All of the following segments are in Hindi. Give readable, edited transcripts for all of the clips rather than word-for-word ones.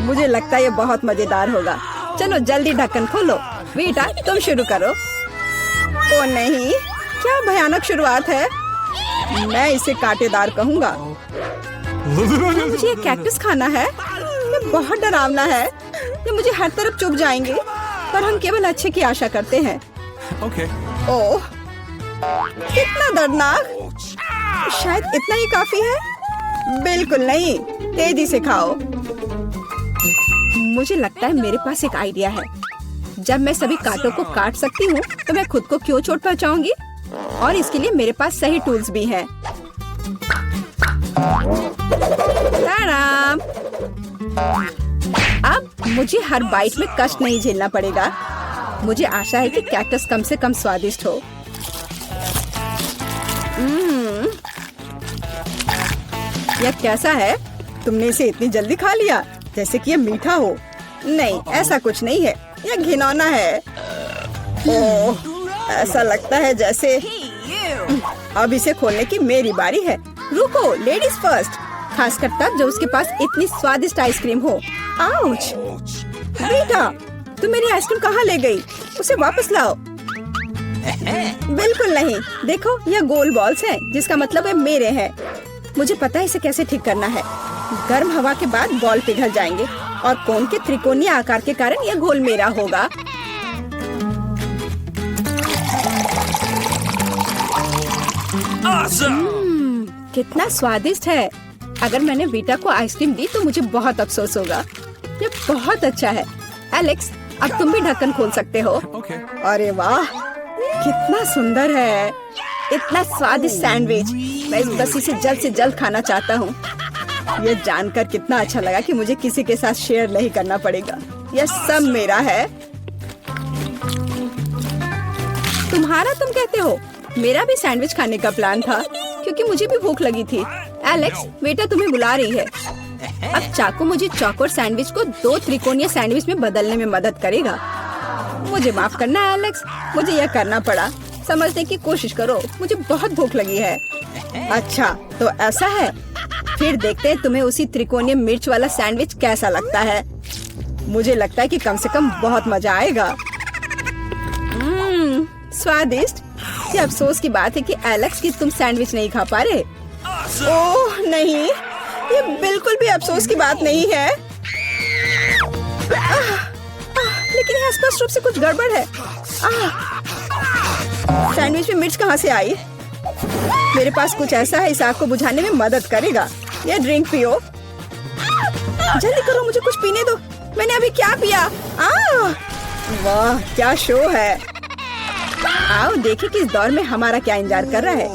मुझे लगता है ये बहुत मजेदार होगा। चलो जल्दी ढक्कन खोलो। बेटा तुम शुरू करो। ओ नहीं, क्या भयानक शुरुआत है। मैं इसे कांटेदार कहूँगा। मुझे ये कैक्टस खाना है। ये बहुत डरावना है। ये मुझे हर तरफ चुभ जाएंगे। पर हम केवल अच्छे की आशा करते हैं। ओह, कितना दर्दनाक। शायद इतना ही काफी है। बिल्कुल नहीं, तेजी से खाओ। मुझे लगता है मेरे पास एक आइडिया है। जब मैं सभी कांटों को काट सकती हूँ तो मैं खुद को क्यों चोट पहुँचाऊंगी। और इसके लिए मेरे पास सही टूल्स भी हैं। ताराम! अब मुझे हर बाइट में कष्ट नहीं झेलना पड़ेगा। मुझे आशा है कि कैक्टस कम से कम स्वादिष्ट हो। यह कैसा है? तुमने इसे इतनी जल्दी खा लिया जैसे कि यह मीठा हो। नहीं, ऐसा कुछ नहीं है। यह घिनौना है। ओह, ऐसा लगता है जैसे अब इसे खोलने की मेरी बारी है। रुको, लेडीज फर्स्ट। खासकर तब जब उसके पास इतनी स्वादिष्ट आइसक्रीम हो। आउच! बेटा, तुम मेरी आइसक्रीम कहाँ ले गई? उसे वापस लाओ। बिल्कुल नहीं। देखो, यह गोल बॉल्स हैं, जिसका मतलब है मेरे हैं। मुझे पता है इसे कैसे ठीक करना है। गर्म हवा के बाद बॉल पिघल जाएंगे और कोन के त्रिकोणीय आकार के कारण यह घोल मेरा होगा। कितना स्वादिष्ट है। अगर मैंने बीटा को आइसक्रीम दी तो मुझे बहुत अफसोस होगा। ये बहुत अच्छा है। एलेक्स, अब तुम भी ढक्कन खोल सकते हो। अरे वाह, कितना सुंदर है। इतना स्वादिष्ट सैंडविच। मैं बस इसे जल्द से जल्द खाना चाहता हूँ। ये जानकर कितना अच्छा लगा कि मुझे किसी के साथ शेयर नहीं करना पड़ेगा। यह सब मेरा है। तुम्हारा तुम कहते हो? मेरा भी सैंडविच खाने का प्लान था क्योंकि मुझे भी भूख लगी थी। एलेक्स, बेटा तुम्हें बुला रही है। अब चाकू मुझे चौकोर सैंडविच को 2 त्रिकोणीय सैंडविच में बदलने में मदद करेगा। मुझे माफ करना एलेक्स, मुझे यह करना पड़ा। समझने की कोशिश करो, मुझे बहुत भूख लगी है। अच्छा, तो ऐसा है। फिर देखते हैं तुम्हें उसी त्रिकोणीय मिर्च वाला सैंडविच कैसा लगता है। मुझे लगता है कि कम से कम बहुत मजा आएगा। स्वादिष्ट। ये अफसोस की बात है कि एलेक्स कि तुम सैंडविच नहीं खा पा रहे। ओह नहीं, ये बिल्कुल भी अफसोस की बात नहीं है। लेकिन यहाँ स्पष्ट रूप से कुछ गड़बड़ है। सैंडविच में मिर्च कहाँ से आई? मेरे पास कुछ ऐसा है, इस आग को बुझाने में मदद करेगा। ये ड्रिंक पियो। जल्दी करो, मुझे कुछ पीने दो। मैंने अभी क्या पिया? वाह, क्या शो है। आओ देखें कि इस दौर में हमारा क्या इंतजार कर रहा है।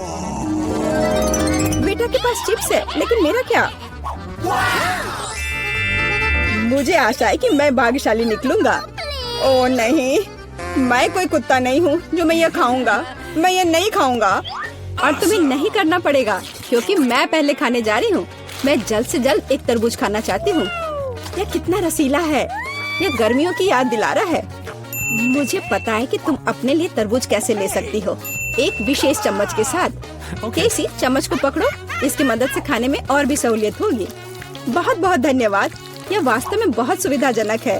बेटा के पास चिप्स है, लेकिन मेरा क्या? मुझे आशा है कि मैं भाग्यशाली निकलूंगा। ओह नहीं, मैं कोई कुत्ता नहीं हूँ जो मैं ये खाऊंगा। मैं ये नहीं खाऊंगा। और तुम्हें नहीं करना पड़ेगा क्योंकि मैं पहले खाने जा रही हूँ। मैं जल्द से जल्द एक तरबूज खाना चाहती हूँ। यह कितना रसीला है। यह गर्मियों की याद दिला रहा है। मुझे पता है कि तुम अपने लिए तरबूज कैसे ले सकती हो, एक विशेष चम्मच के साथ। केसी, चम्मच को पकड़ो। इसकी मदद से खाने में और भी सहूलियत होगी। बहुत बहुत धन्यवाद। यह वास्तव में बहुत सुविधाजनक है।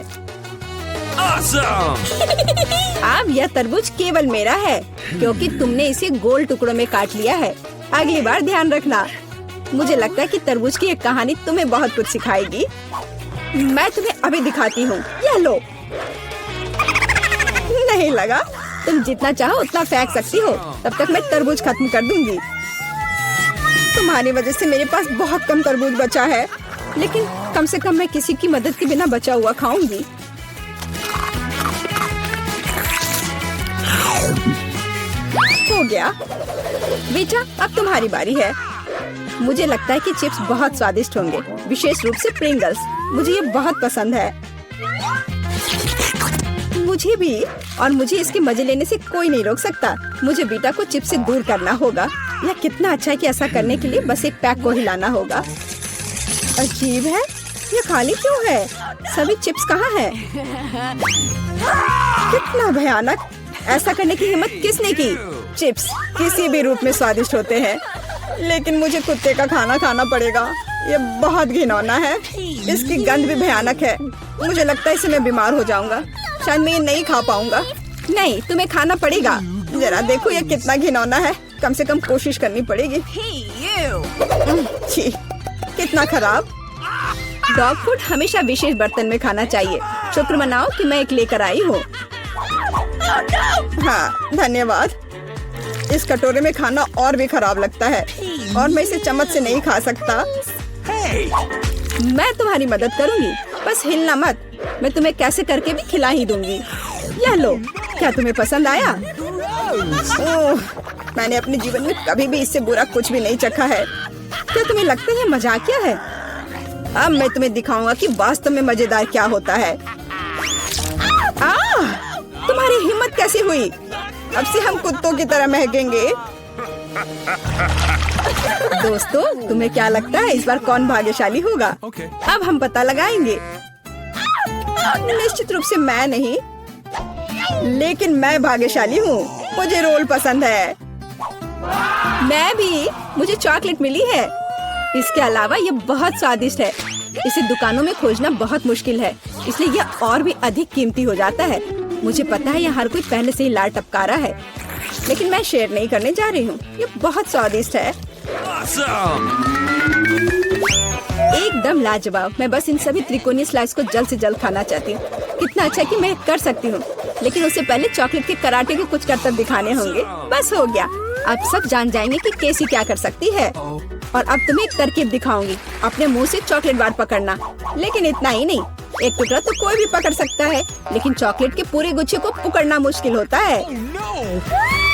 अब यह तरबूज केवल मेरा है क्योंकि तुमने इसे गोल टुकड़ों में काट लिया है। अगली बार ध्यान रखना। मुझे लगता है कि तरबूज की एक कहानी तुम्हें बहुत कुछ सिखाएगी। मैं तुम्हें अभी दिखाती हूँ। यह लो। नहीं लगा? तुम जितना चाहो उतना फेंक सकती हो। तब तक मैं तरबूज खत्म कर दूंगी। तुम्हारी वजह से मेरे पास बहुत कम तरबूज बचा है, लेकिन कम से कम मैं किसी की मदद के बिना बचा हुआ खाऊंगी। हो गया। बेटा, अब तुम्हारी बारी है। मुझे लगता है कि चिप्स बहुत स्वादिष्ट होंगे, विशेष रूप से प्रिंगल्स। मुझे ये बहुत पसंद है। मुझे भी। और मुझे इसके मजे लेने से कोई नहीं रोक सकता। मुझे बेटा को चिप्स से दूर करना होगा। यह कितना अच्छा है कि ऐसा करने के लिए बस एक पैक को हिलाना होगा। अजीब है, ये खाली क्यों है? सभी चिप्स कहाँ हैं? कितना भयानक। ऐसा करने की हिम्मत किसने की? चिप्स किसी भी रूप में स्वादिष्ट होते हैं, लेकिन मुझे कुत्ते का खाना खाना पड़ेगा। ये बहुत घिनौना है। इसकी गंद भी भयानक है। मुझे लगता है इससे मैं बीमार हो जाऊंगा। शायद मैं ये नहीं खा पाऊंगा। नहीं, तुम्हें खाना पड़ेगा। जरा देखो ये कितना घिनौना है। कम से कम कोशिश करनी पड़ेगी। छी, कितना खराब। डॉग फूड हमेशा विशेष बर्तन में खाना चाहिए। शुक्र मनाओ कि मैं एक लेकर आई हूँ। हाँ, धन्यवाद। इस कटोरे में खाना और भी खराब लगता है और मैं इसे चम्मच से नहीं खा सकता। मैं तुम्हारी मदद करूंगी, बस हिलना मत। मैं तुम्हें कैसे करके भी खिला ही दूंगी। यह लो, क्या तुम्हें पसंद आया? ओह, मैंने अपने जीवन में कभी भी इससे बुरा कुछ भी नहीं चखा है। क्या तुम्हें लगता है मजाकिया है? अब मैं तुम्हें दिखाऊंगा कि वास्तव में मजेदार क्या होता है। तुम्हारी हिम्मत कैसी हुई? अब से हम कुत्तों की तरह महकेंगे। दोस्तों, तुम्हें क्या लगता है इस बार कौन भाग्यशाली होगा? अब हम पता लगाएंगे। निश्चित रूप से मैं नहीं, लेकिन मैं भाग्यशाली हूँ। मुझे रोल पसंद है। मैं भी। मुझे चॉकलेट मिली है। इसके अलावा ये बहुत स्वादिष्ट है। इसे दुकानों में खोजना बहुत मुश्किल है, इसलिए यह और भी अधिक कीमती हो जाता है। मुझे पता है यह हर कोई पहले से ही लार टपका रहा है, लेकिन मैं शेयर नहीं करने जा रही हूँ। ये बहुत स्वादिष्ट है। एकदम लाजवाब। मैं बस इन सभी त्रिकोणीय स्लाइस को जल्द से जल्द खाना चाहती हूँ। कितना अच्छा कि मैं कर सकती हूँ, लेकिन उससे पहले चॉकलेट के कराटे के कुछ करतब दिखाने होंगे। बस हो गया। अब सब जान जाएंगे कि कैसी क्या कर सकती है। और अब तुम्हें एक तरकीब दिखाऊंगी। अपने मुंह से चॉकलेट बार पकड़ना, लेकिन इतना ही नहीं। एक टुकड़ा तो कोई भी पकड़ सकता है, लेकिन चॉकलेट के पूरे गुच्छे को पकड़ना मुश्किल होता है।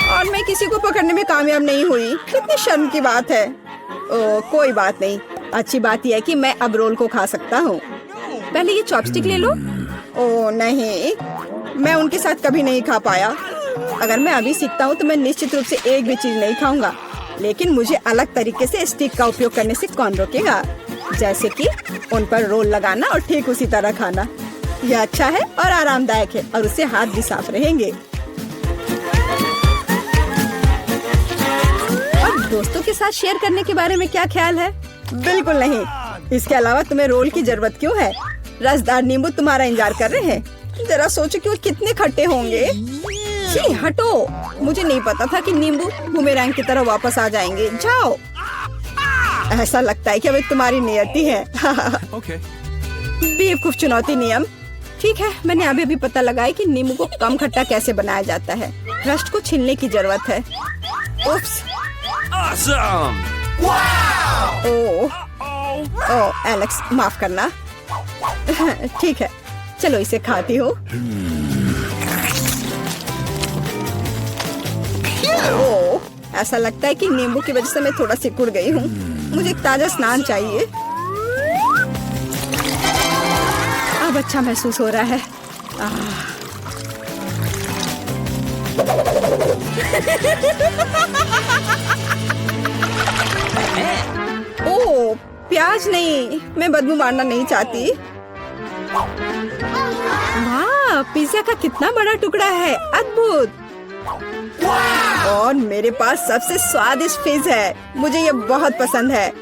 और मैं किसी को पकड़ने में कामयाब नहीं हुई। कितनी शर्म की बात है। ओह, कोई बात नहीं। अच्छी बात यह है कि मैं अब रोल को खा सकता हूँ। पहले ये चॉपस्टिक ले लो। ओह नहीं, मैं उनके साथ कभी नहीं खा पाया। अगर मैं अभी सीखता हूँ तो मैं निश्चित रूप से एक भी चीज नहीं खाऊंगा, लेकिन मुझे अलग तरीके से स्टिक का उपयोग करने से कौन रोकेगा? जैसे कि उन पर रोल लगाना और ठीक उसी तरह खाना। यह अच्छा है और आरामदायक है, और उससे हाथ भी साफ रहेंगे। और दोस्तों के साथ शेयर करने के बारे में क्या ख्याल है? बिल्कुल नहीं। इसके अलावा तुम्हें रोल की जरूरत क्यों है? रसदार नींबू तुम्हारा इंतजार कर रहे हैं। जरा सोचो कि वो कितने खट्टे होंगे। छी, हटो। मुझे नहीं पता था कि नींबू बूमेरैंग की तरह वापस आ जाएंगे। जाओ। ऐसा लगता है कि अब तुम्हारी नियति है। बेवकूफ चुनौती नियम। ठीक है, मैंने अभी भी पता लगाया कि नींबू को कम खट्टा कैसे बनाया जाता है। रस्ट को छीलने की जरूरत है। उप्स। ओह, एलेक्स, माफ करना। ठीक है, चलो इसे खाती हूँ। ओह, ऐसा लगता है कि नींबू की वजह से मैं थोड़ा सिकुड़ गई हूँ। मुझे एक ताजा स्नान चाहिए। अब अच्छा महसूस हो रहा है। ओह, प्याज नहीं। मैं बदबू मारना नहीं चाहती। वाह, पिज्जा का कितना बड़ा टुकड़ा है। अद्भुत। और मेरे पास सबसे स्वादिष्ट फिज है। मुझे ये बहुत पसंद है।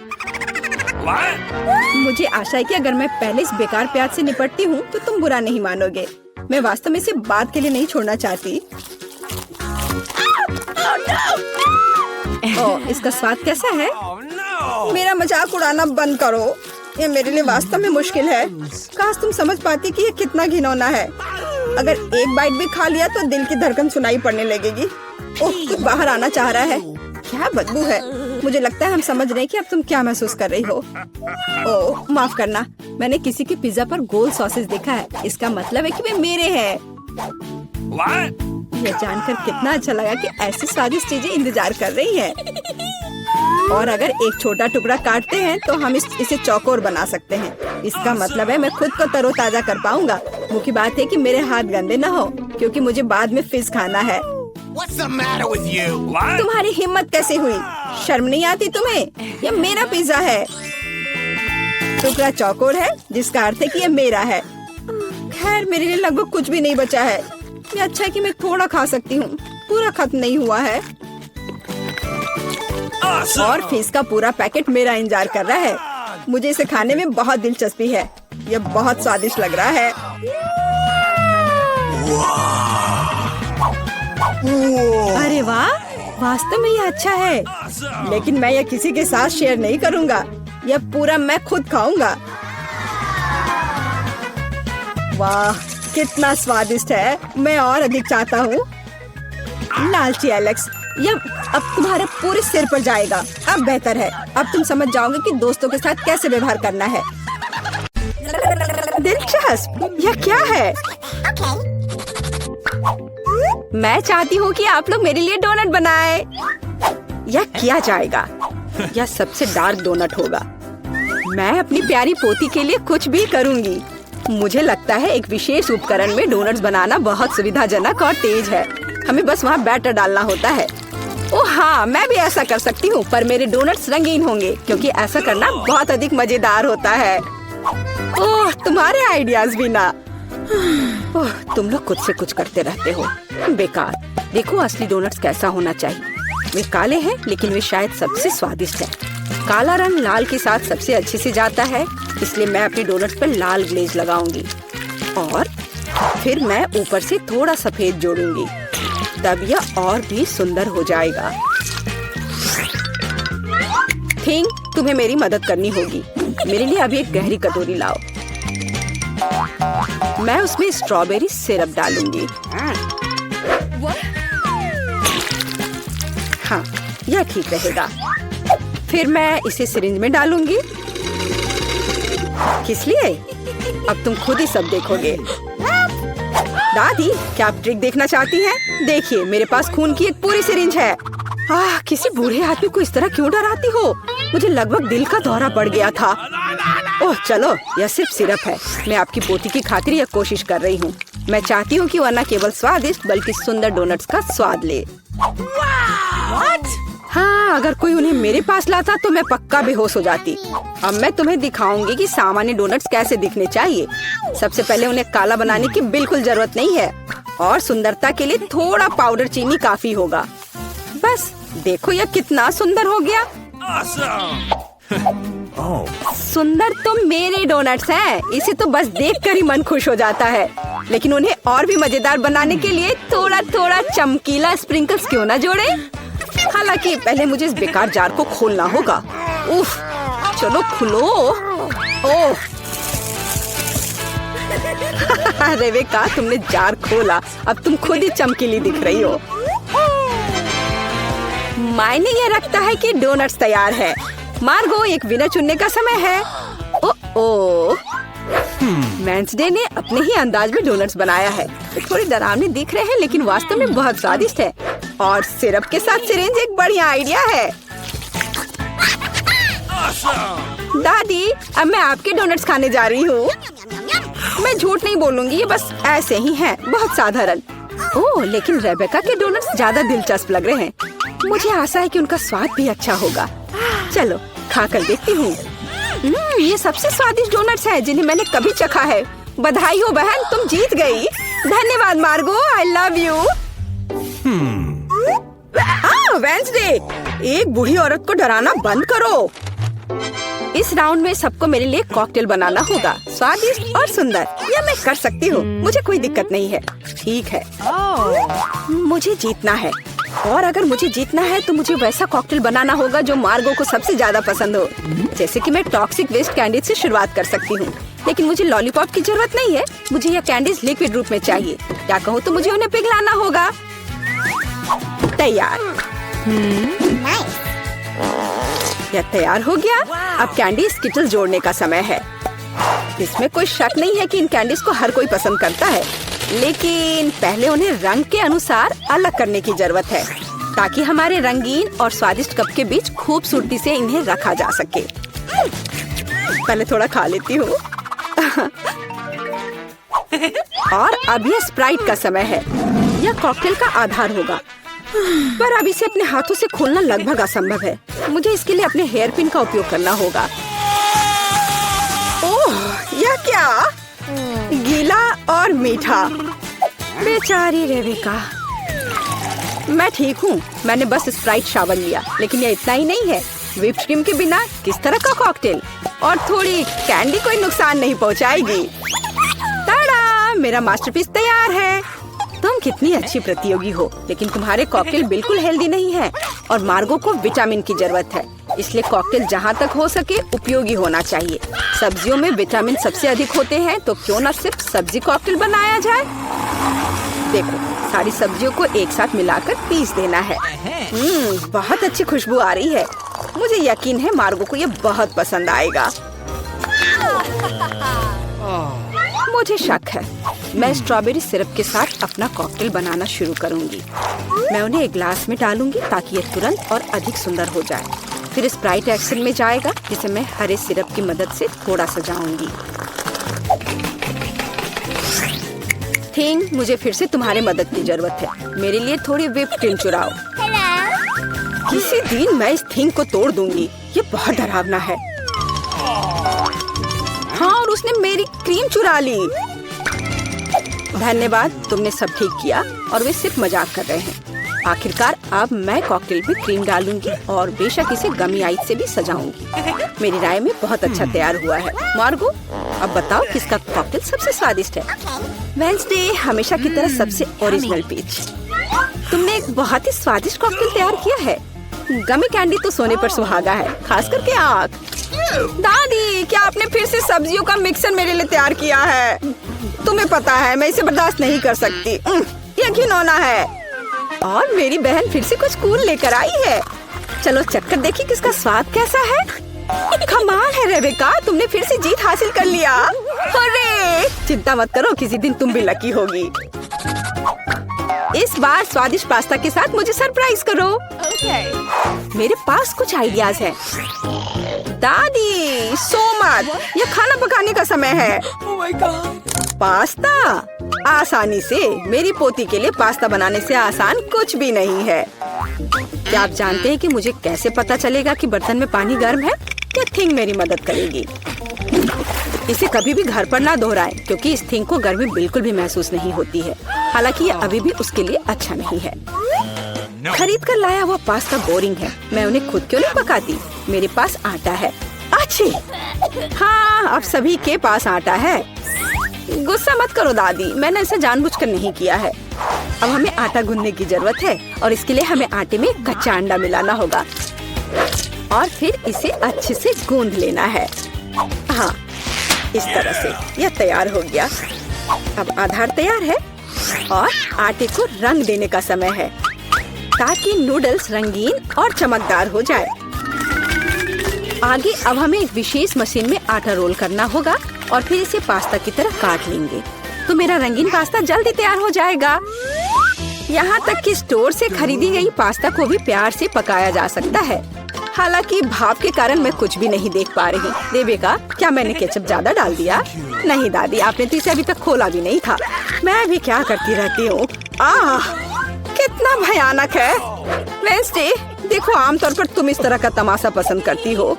मुझे आशा है कि अगर मैं पहले इस बेकार प्याज से निपटती हूँ तो तुम बुरा नहीं मानोगे। मैं वास्तव में इसे बाद के लिए नहीं छोड़ना चाहती। ओह, इसका स्वाद कैसा है? मेरा मजाक उड़ाना बंद करो। ये मेरे लिए वास्तव में मुश्किल है। काश तुम समझ पाती कि ये कितना घिनौना है। अगर एक बाइट भी खा लिया तो दिल की धड़कन सुनाई पड़ने लगेगी। ओह, कुछ बाहर आना चाह रहा है। क्या बदबू है। मुझे लगता है हम समझ रहे हैं कि अब तुम क्या महसूस कर रही हो। ओह, माफ करना। मैंने किसी के पिज्जा पर गोल सॉसेज देखा है। इसका मतलब है कि वे मेरे हैं। यह जानकर कितना अच्छा लगा कि ऐसी स्वादिष्ट चीजें इंतजार कर रही हैं। और अगर एक छोटा टुकड़ा काटते हैं तो हम इसे चौकोर बना सकते हैं। इसका मतलब है मैं खुद को तरोताजा कर पाऊंगा। मुख्य बात है कि मेरे हाथ गंदे न हो, क्योंकि मुझे बाद में फिज खाना है। तुम्हारी हिम्मत कैसे हुई? शर्म नहीं आती तुम्हें? यह मेरा पिज्जा है। टुकड़ा चौकोर है, जिसका अर्थ है कि यह मेरा है। खैर, मेरे लिए लगभग कुछ भी नहीं बचा है। ये अच्छा है कि मैं थोड़ा खा सकती हूँ। पूरा खत्म नहीं हुआ है। और फिश का पूरा पैकेट मेरा इंतजार कर रहा है। मुझे इसे खाने में बहुत दिलचस्पी है। यह बहुत स्वादिष्ट लग रहा है। अरे वाह, वास्तव में यह अच्छा है, लेकिन मैं यह किसी के साथ शेयर नहीं करूंगा। यह पूरा मैं खुद खाऊंगा। वाह, कितना स्वादिष्ट है। मैं और अधिक चाहता हूँ। लालची एलेक्स, यह अब तुम्हारे पूरे सिर पर जाएगा। अब बेहतर है, अब तुम समझ जाओगे कि दोस्तों के साथ कैसे व्यवहार करना है। दिलचस्प, यह क्या है? मैं चाहती हूँ कि आप लोग मेरे लिए डोनट बनाएं। यह किया जाएगा। यह सबसे डार्क डोनट होगा। मैं अपनी प्यारी पोती के लिए कुछ भी करूँगी। मुझे लगता है एक विशेष उपकरण में डोनट्स बनाना बहुत सुविधाजनक और तेज है। हमें बस वहाँ बैटर डालना होता है। ओह हाँ, मैं भी ऐसा कर सकती हूँ, पर मेरे डोनट्स रंगीन होंगे क्योंकि ऐसा करना बहुत अधिक मजेदार होता है। ओह, तुम्हारे आइडियाज भी ना। ओह, तुम लोग खुद से कुछ करते रहते हो। बेकार। देखो असली डोनट्स कैसा होना चाहिए। वे काले हैं, लेकिन वे शायद सबसे स्वादिष्ट है। काला रंग लाल के साथ सबसे अच्छे से जाता है, इसलिए मैं अपनी डोनट्स पर लाल ग्लेज लगाऊंगी और फिर मैं ऊपर से थोड़ा सफेद जोड़ूंगी। तब यह और भी सुंदर हो जाएगा। थिंग, तुम्हें मेरी मदद करनी होगी। मेरे लिए अभी एक गहरी कटोरी लाओ। मैं उसमें स्ट्रॉबेरी सिरप डालूंगी। हाँ, यह ठीक रहेगा। फिर मैं इसे सिरिंज में डालूंगी। किस लिए? अब तुम खुद ही सब देखोगे। दादी, क्या आप ट्रिक देखना चाहती हैं? देखिए, मेरे पास खून की एक पूरी सिरिंज है। किसी बूढ़े आदमी को इस तरह क्यों डराती हो? मुझे लगभग दिल का दौरा पड़ गया था। ओह चलो, यह सिर्फ सिरप है। मैं आपकी पोती की खातिर यह कोशिश कर रही हूँ। मैं चाहती हूँ कि वह न केवल स्वादिष्ट बल्कि सुंदर डोनट्स का स्वाद ले। हाँ, अगर कोई उन्हें मेरे पास लाता तो मैं पक्का बेहोश हो जाती। अब मैं तुम्हें दिखाऊंगी कि सामान्य डोनट्स कैसे दिखने चाहिए। सबसे पहले उन्हें काला बनाने की बिल्कुल जरूरत नहीं है और सुंदरता के लिए थोड़ा पाउडर चीनी काफी होगा। बस देखो, यह कितना सुंदर हो गया। सुंदर तो मेरे डोनट्स हैं। इसे तो बस देखकर ही मन खुश हो जाता है, लेकिन उन्हें और भी मजेदार बनाने के लिए थोड़ा थोड़ा चमकीला स्प्रिंकल्स क्यों ना जोड़े। हालांकि पहले मुझे इस बेकार जार को खोलना होगा। उफ, चलो खुलो। ओह रेवेका, तुमने जार खोला। अब तुम खुद ही चमकीली दिख रही हो। मायने ये रखता है कि डोनट्स तैयार है। मार्गो, एक विनर चुनने का समय है। ओह, वेंसडे ने अपने ही अंदाज में डोनट्स बनाया है। थोड़े डरावने दिख रहे हैं, लेकिन वास्तव में बहुत स्वादिष्ट है। और सिरप के साथ सिरिंज एक बढ़िया आइडिया है। दादी, अब मैं आपके डोनट्स खाने जा रही हूँ। मैं झूठ नहीं बोलूंगी, ये बस ऐसे ही हैं, बहुत साधारण। ओह, लेकिन रेबेका के डोनट्स ज्यादा दिलचस्प लग रहे हैं। मुझे आशा है कि उनका स्वाद भी अच्छा होगा। चलो खा कर देखती हूँ। ये सबसे स्वादिष्ट डोनट्स हैं जिन्हें मैंने कभी चखा है। बधाई हो बहन, तुम जीत गई। धन्यवाद मार्गो, आई लव यू। वेंसडे, एक बूढ़ी औरत को डराना बंद करो। इस राउंड में सबको मेरे लिए कॉकटेल बनाना होगा, स्वादिष्ट और सुंदर। यह मैं कर सकती हूँ, मुझे कोई दिक्कत नहीं है। ठीक है, मुझे जीतना है, और अगर मुझे जीतना है तो मुझे वैसा कॉकटेल बनाना होगा जो मार्गो को सबसे ज्यादा पसंद हो। जैसे कि मैं टॉक्सिक वेस्ट कैंडीज से शुरुआत कर सकती हूँ, लेकिन मुझे लॉलीपॉप की जरूरत नहीं है। मुझे यह कैंडीज लिक्विड रूप में चाहिए। क्या कहूँ तो मुझे उन्हें पिघलाना होगा। तैयार। यह तैयार हो गया। अब कैंडी स्किटल्स जोड़ने का समय है। इसमें कोई शक नहीं है कि इन कैंडीज को हर कोई पसंद करता है, लेकिन पहले उन्हें रंग के अनुसार अलग करने की जरूरत है, ताकि हमारे रंगीन और स्वादिष्ट कप के बीच खूबसूरती से इन्हें रखा जा सके। पहले थोड़ा खा लेती हूँ। और अब यह स्प्राइट का समय है। यह कॉकटेल का आधार होगा, पर अब इसे अपने हाथों से खोलना लगभग असंभव है। मुझे इसके लिए अपने हेयर पिन का उपयोग करना होगा। ओह, यह क्या? गीला और मीठा। बेचारी रेवेका। मैं ठीक हूँ, मैंने बस स्प्राइट शावर लिया, लेकिन यह इतना ही नहीं है। व्हिप्ड क्रीम के बिना किस तरह का कॉकटेल? और थोड़ी कैंडी कोई नुकसान नहीं पहुंचाएगी। ताड़ा, मेरा मास्टरपीस तैयार है। तुम कितनी अच्छी प्रतियोगी हो, लेकिन तुम्हारे कॉकटेल बिल्कुल हेल्दी नहीं है और मार्गो को विटामिन की जरूरत है। इसलिए कॉकटेल जहाँ तक हो सके उपयोगी होना चाहिए। सब्जियों में विटामिन सबसे अधिक होते हैं, तो क्यों न सिर्फ सब्जी कॉकटेल बनाया जाए। देखो, सारी सब्जियों को एक साथ मिलाकर पीस देना है। बहुत अच्छी खुशबू आ रही है। मुझे यकीन है मार्गो को ये बहुत पसंद आएगा। मुझे शक है। मैं स्ट्रॉबेरी सिरप के साथ अपना कॉकटेल बनाना शुरू करूंगी। मैं उन्हें एक ग्लास में डालूंगी ताकि ये तुरंत और अधिक सुंदर हो जाए। फिर स्प्राइट एक्शन में जाएगा, जिसे मैं हरे सिरप की मदद से थोड़ा सजाऊंगी। थिंग, मुझे फिर से तुम्हारी मदद की जरूरत है। मेरे लिए थोड़ी व्हिप क्रीम चुराओ। किसी दिन मैं इस थिंग को तोड़ दूंगी। ये बहुत डरावना है। हाँ, और उसने मेरी क्रीम चुरा ली। धन्यवाद, तुमने सब ठीक किया। और वे सिर्फ मजाक कर रहे हैं। आखिरकार अब मैं कॉकटेल में क्रीम डालूंगी और बेशक इसे गमी आइस से भी सजाऊंगी। मेरी राय में बहुत अच्छा तैयार हुआ है। मार्गो, अब बताओ किसका कॉकटेल सबसे स्वादिष्ट है? वेडनेसडे, हमेशा की तरह सबसे ओरिजिनल पीच। तुमने एक बहुत ही स्वादिष्ट कॉकटेल तैयार किया है। गमी कैंडी तो सोने पर सुहागा है, खास करके आग। दादी, क्या आपने फिर से सब्जियों का मिक्सर मेरे लिए तैयार किया है? तुम्हें पता है मैं इसे बर्दाश्त नहीं कर सकती। ये घिनौना है। और मेरी बहन फिर से कुछ कूल लेकर आई है। चलो चक्कर देखिए किसका स्वाद कैसा है। कमाल है रेबेका, तुमने फिर से जीत हासिल कर लिया। अरे चिंता मत करो, किसी दिन तुम भी लकी होगी। इस बार स्वादिष्ट पास्ता के साथ मुझे सरप्राइज करो। मेरे पास कुछ आइडियाज हैं। दादी, सो मत, ये खाना पकाने का समय है। पास्ता आसानी से। मेरी पोती के लिए पास्ता बनाने से आसान कुछ भी नहीं है। क्या आप जानते हैं कि मुझे कैसे पता चलेगा कि बर्तन में पानी गर्म है? ये थिंग मेरी मदद करेगी। इसे कभी भी घर पर ना दोहराएं, क्योंकि इस थिंग को गर्मी बिल्कुल भी महसूस नहीं होती है। हालांकि ये अभी भी उसके लिए अच्छा नहीं है। खरीद कर लाया हुआ पास्ता बोरिंग है। मैं उन्हें खुद क्यों नहीं पकाती? मेरे पास आटा है। अच्छी, हाँ, अब सभी के पास आटा है। गुस्सा मत करो दादी, मैंने इसे जानबूझकर नहीं किया है। अब हमें आटा गूंदने की जरूरत है और इसके लिए हमें आटे में कच्चा अंडा मिलाना होगा और फिर इसे अच्छे से गूंद लेना है। हाँ, इस तरह से यह तैयार हो गया। अब आधार तैयार है और आटे को रंग देने का समय है ताकि नूडल्स रंगीन और चमकदार हो जाए। आगे अब हमें एक विशेष मशीन में आटा रोल करना होगा और फिर इसे पास्ता की तरह काट लेंगे, तो मेरा रंगीन पास्ता जल्दी तैयार हो जाएगा। यहाँ तक कि स्टोर से खरीदी गई पास्ता को भी प्यार से पकाया जा सकता है। हालांकि भाप के कारण मैं कुछ भी नहीं देख पा रही। रेबेका, क्या मैंने केचप ज्यादा डाल दिया? नहीं दादी, आपने तो इसे अभी तक खोला भी नहीं था। मैं भी क्या करती रहती हूँ। कितना भयानक है। वेडनेसडे, देखो, आमतौर पर तुम इस तरह का तमाशा पसंद करती हो।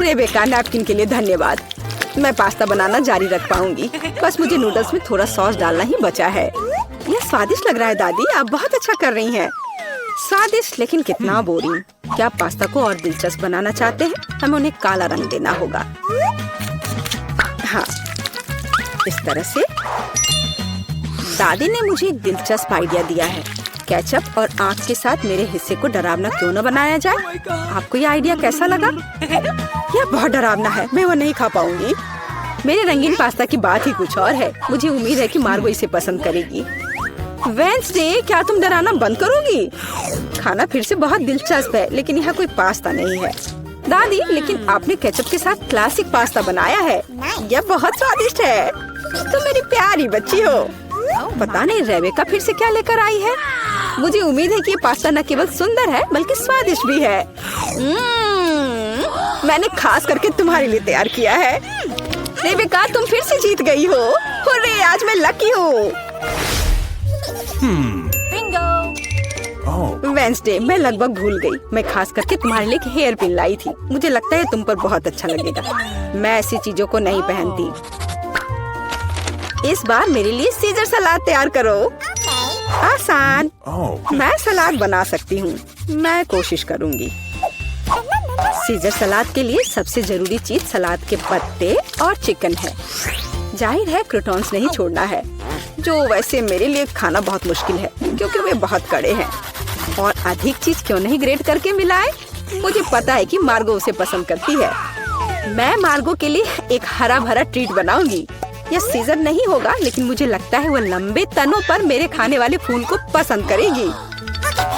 रेबेका, नैपकिन के लिए धन्यवाद। मैं पास्ता बनाना जारी रख पाऊंगी। बस मुझे नूडल्स में थोड़ा सॉस डालना ही बचा है। यह स्वादिष्ट लग रहा है दादी, आप बहुत अच्छा कर रही हैं। स्वादिष्ट, लेकिन कितना बोरिंग। क्या आप पास्ता को और दिलचस्प बनाना चाहते हैं? हमें उन्हें काला रंग देना होगा। हाँ, इस तरह से। दादी ने मुझे एक दिलचस्प आइडिया दिया है। केचप और आँख के साथ मेरे हिस्से को डरावना क्यों न बनाया जाए? आपको ये आइडिया कैसा लगा? यह बहुत डरावना है, मैं वो नहीं खा पाऊंगी। मेरे रंगीन पास्ता की बात ही कुछ और है। मुझे उम्मीद है कि मार्गो इसे पसंद करेगी। वेडनेसडे, क्या तुम डराना बंद करोगी? खाना फिर से बहुत दिलचस्प है, लेकिन यहाँ कोई पास्ता नहीं है। दादी, लेकिन आपने केचप के साथ क्लासिक पास्ता बनाया है। यह बहुत स्वादिष्ट है। तुम मेरी प्यारी बच्ची हो। पता नहीं रेबेका फिर से क्या लेकर आई है। मुझे उम्मीद है कि ये पास्ता न केवल सुंदर है बल्कि स्वादिष्ट भी है। मैंने खास करके तुम्हारे लिए तैयार किया है। रेबेका, तुम फिर से जीत गई हो। हुर्रे, आज मैं लकी हूँ। वेडनेसडे, मैं लगभग भूल गई। मैं खास करके तुम्हारे लिए एक हेयर पिन लाई थी। मुझे लगता है तुम पर बहुत अच्छा लगेगा। मैं ऐसी चीजों को नहीं पहनती। इस बार मेरे लिए सीजर सलाद तैयार करो। आसान। मैं सलाद बना सकती हूँ। मैं कोशिश करूँगी। सीजर सलाद के लिए सबसे जरूरी चीज सलाद के पत्ते और चिकन है। जाहिर है क्रूटॉन्स नहीं छोड़ना है, जो वैसे मेरे लिए खाना बहुत मुश्किल है क्योंकि वे बहुत कड़े हैं। और अधिक चीज क्यों नहीं ग्रेट करके मिलाए? मुझे पता है कि मार्गो उसे पसंद करती है। मैं मार्गो के लिए एक हरा भरा ट्रीट बनाऊंगी। यह सीजर नहीं होगा, लेकिन मुझे लगता है वो लंबे तनों पर मेरे खाने वाले फूल को पसंद करेगी।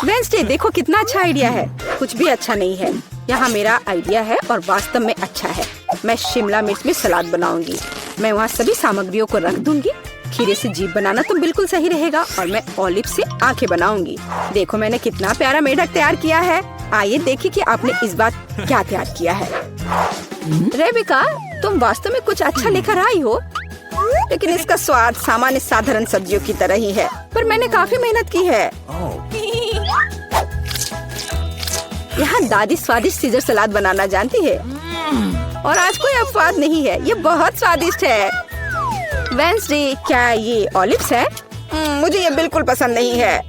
वेंसडे, देखो कितना अच्छा आइडिया है। कुछ भी अच्छा नहीं है, यहाँ मेरा आइडिया है और वास्तव में अच्छा है। मैं शिमला मिर्च में सलाद बनाऊंगी। मैं वहाँ सभी सामग्रियों को रख दूंगी। खीरे से जीभ बनाना तो बिल्कुल सही रहेगा और मैं ऑलिव से आंखें बनाऊंगी। देखो मैंने कितना प्यारा मेढक तैयार किया है। आइए देखिए कि आपने इस बार क्या तैयार किया है। रेबिका, तुम वास्तव में कुछ अच्छा लेकर आई हो, लेकिन इसका स्वाद सामान्य साधारण सब्जियों की तरह ही है। पर मैंने काफी मेहनत की है। यहाँ दादी स्वादिष्ट सीजर सलाद बनाना जानती है और आज कोई अपवाद नहीं है। ये बहुत स्वादिष्ट है। वेंसडे, क्या ये ऑलिव्स है? मुझे ये बिल्कुल पसंद नहीं है।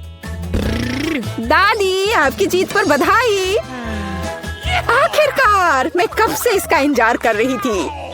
दादी, आपकी जीत पर बधाई। आखिरकार, मैं कब से इसका इंतजार कर रही थी।